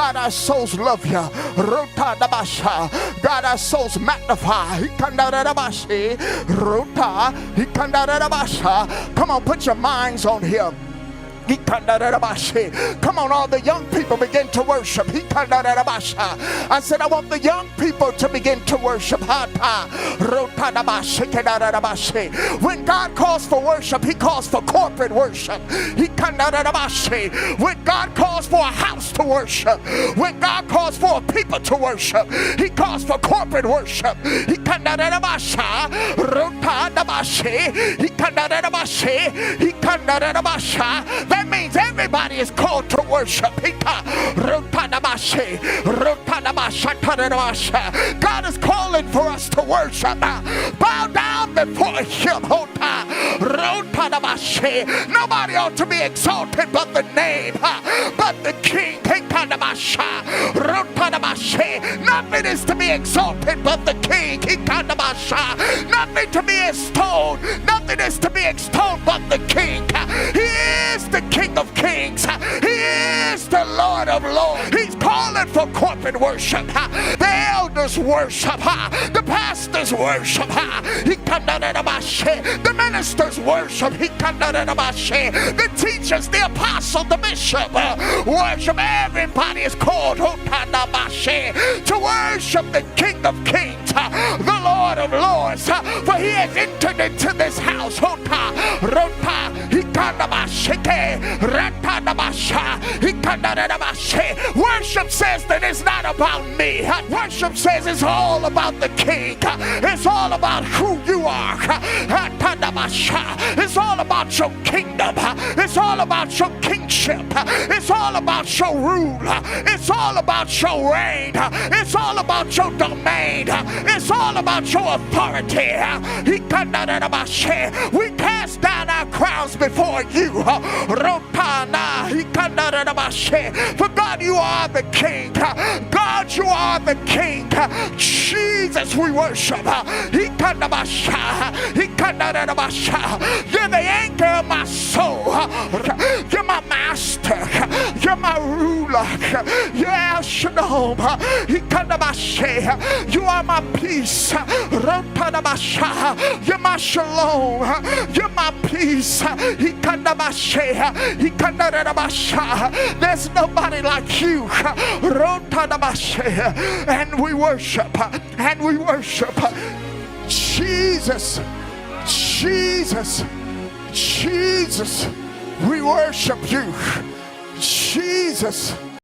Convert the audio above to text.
God, our souls love you. God, our souls magnify. Come on, put your minds on him. Come on, all the young people begin to worship. I said, I want the young people to begin to worship. When God calls for worship, he calls for corporate worship. When God calls for a house to worship, when God calls for a people to worship, he calls for corporate worship. That means everybody is called to worship. God is calling for us to worship. Bow down before him. Nobody ought to be exalted but the name, but the King. Nothing is to be exalted but the King. Nothing to be extolled. Nothing is to be extolled but the King. He is the King of Kings. He is the Lord of Lords. He's calling for corporate worship. The elders worship. The pastors worship. The ministers worship. The teachers, the apostle, the bishop worship. Everybody is called to worship the King of Kings, the Lord of Lords, for he has entered into this house. Worship says that it's not about me. Worship says it's all about the King. It's all about who you are. It's all about your kingdom. It's all about your kingship. It's all about your rule. It's all about your reign. It's all about your domain. It's all about your authority. We cast down our crowns before you. For God, you are the King. God, you are the King. Jesus, we worship. You're the anchor of my soul. You're my master. You're my ruler. You're El Shalom. You are my peace. You're my shalom. You're my peace. There's nobody like you. And we worship. And we worship. Jesus. Jesus. Jesus. We worship you. Jesus.